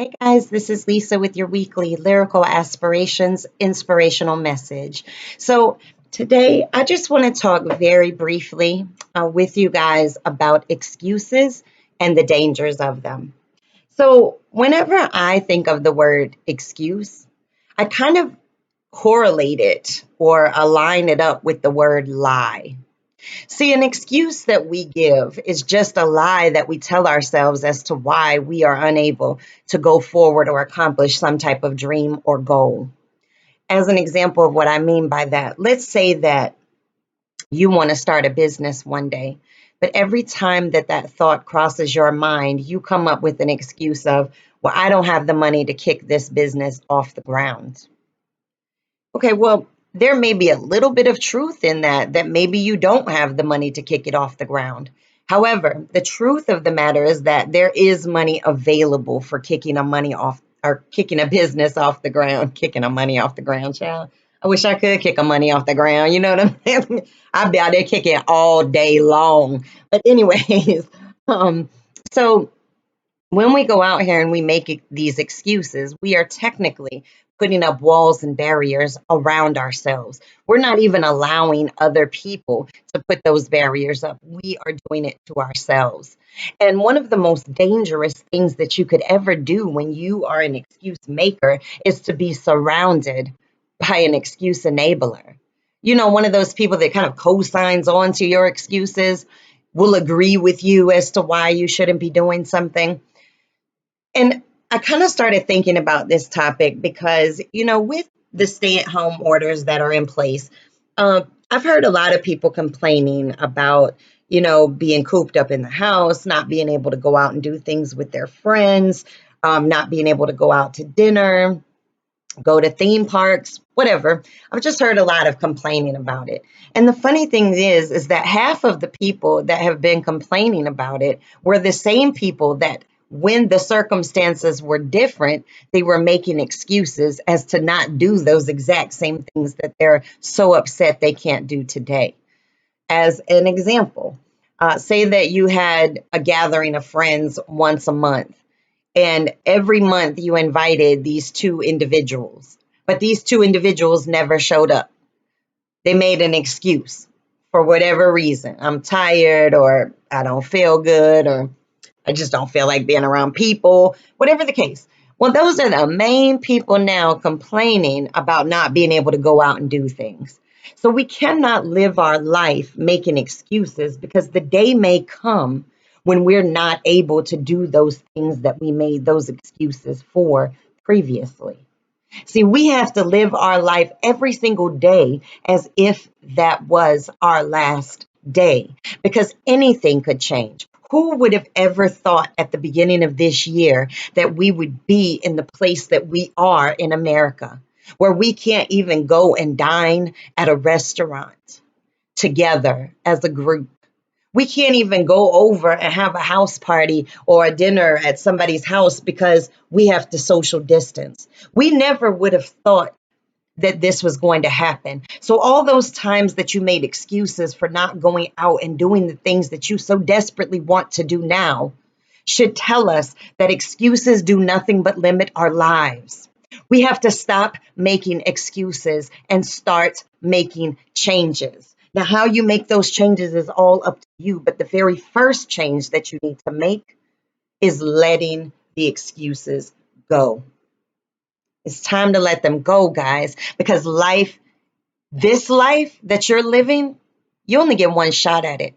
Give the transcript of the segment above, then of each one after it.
Hey guys, this is Lisa with your weekly Lyrical Aspirations Inspirational Message. So, today I just want to talk very briefly with you guys about excuses and the dangers of them. So, whenever I think of the word excuse, I kind of correlate it or align it up with the word lie. See, an excuse that we give is just a lie that we tell ourselves as to why we are unable to go forward or accomplish some type of dream or goal. As an example of what I mean by that, let's say that you want to start a business one day, but every time that that thought crosses your mind, you come up with an excuse of, well, I don't have the money to kick this business off the ground. Okay, well, there may be a little bit of truth in that, that maybe you don't have the money to kick it off the ground. However, the truth of the matter is that there is money available for kicking a money off or kicking a business off the ground, kicking a money off the ground, child. I wish I could kick a money off the ground. You know what I'm saying? I'd be out there kicking all day long. But anyways, um, so when we go out here and we make these excuses, we are technically putting up walls and barriers around ourselves. We're not even allowing other people to put those barriers up. We are doing it to ourselves. And one of the most dangerous things that you could ever do when you are an excuse maker is to be surrounded by an excuse enabler. You know, one of those people that kind of co-signs on to your excuses, will agree with you as to why you shouldn't be doing something. And I kind of started thinking about this topic because, with the stay at home orders that are in place, I've heard a lot of people complaining about, being cooped up in the house, not being able to go out and do things with their friends, not being able to go out to dinner, go to theme parks, whatever. I've just heard a lot of complaining about it. And the funny thing is that half of the people that have been complaining about it were the same people that when the circumstances were different, they were making excuses as to not do those exact same things that they're so upset they can't do today. As an example, say that you had a gathering of friends once a month and every month you invited these two individuals, but these two individuals never showed up. They made an excuse for whatever reason. I'm tired, or I don't feel good, or I just don't feel like being around people, whatever the case. Well, those are the main people now complaining about not being able to go out and do things. So we cannot live our life making excuses because the day may come when we're not able to do those things that we made those excuses for previously. See, we have to live our life every single day as if that was our last day because anything could change. Who would have ever thought at the beginning of this year that we would be in the place that we are in America, where we can't even go and dine at a restaurant together as a group? We can't even go over and have a house party or a dinner at somebody's house because we have to social distance. We never would have thought that this was going to happen. So, all those times that you made excuses for not going out and doing the things that you so desperately want to do now should tell us that excuses do nothing but limit our lives. We have to stop making excuses and start making changes. Now, how you make those changes is all up to you, but the very first change that you need to make is letting the excuses go. It's time to let them go, guys, because this life that you're living, you only get one shot at it.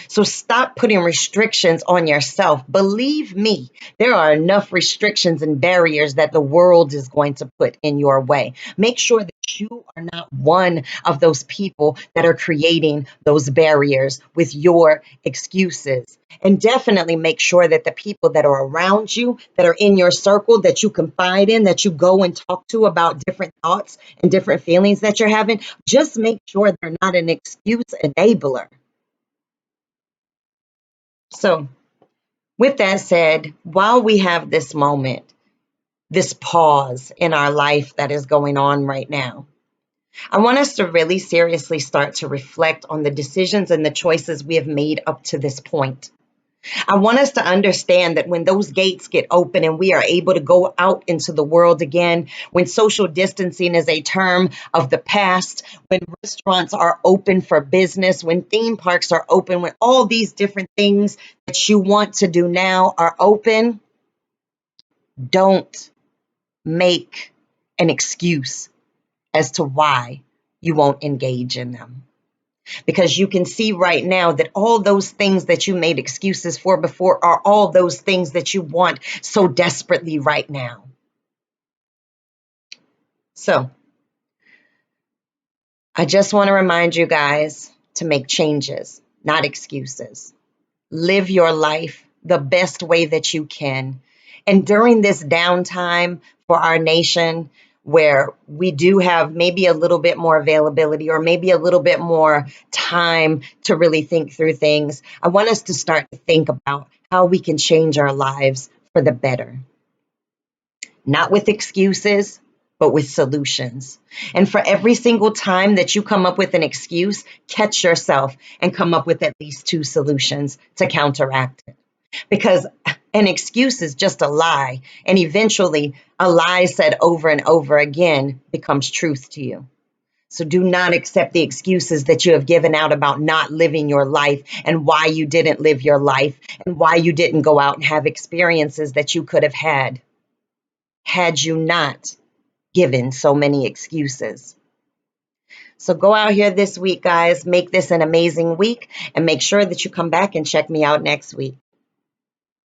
So stop putting restrictions on yourself. Believe me, there are enough restrictions and barriers that the world is going to put in your way. Make sure that you are not one of those people that are creating those barriers with your excuses. And definitely make sure that the people that are around you, that are in your circle, that you confide in, that you go and talk to about different thoughts and different feelings that you're having, just make sure they're not an excuse enabler. So, with that said, while we have this moment, this pause in our life that is going on right now, I want us to really seriously start to reflect on the decisions and the choices we have made up to this point. I want us to understand that when those gates get open and we are able to go out into the world again, when social distancing is a term of the past, when restaurants are open for business, when theme parks are open, when all these different things that you want to do now are open, don't make an excuse as to why you won't engage in them. Because you can see right now that all those things that you made excuses for before are all those things that you want so desperately right now. So I just want to remind you guys to make changes, not excuses. Live your life the best way that you can. And during this downtime for our nation, where we do have maybe a little bit more availability or maybe a little bit more time to really think through things, I want us to start to think about how we can change our lives for the better. Not with excuses, but with solutions. And for every single time that you come up with an excuse, catch yourself and come up with at least two solutions to counteract it. Because an excuse is just a lie. And eventually, a lie said over and over again becomes truth to you. So do not accept the excuses that you have given out about not living your life and why you didn't live your life and why you didn't go out and have experiences that you could have had you not given so many excuses. So go out here this week, guys. Make this an amazing week and make sure that you come back and check me out next week.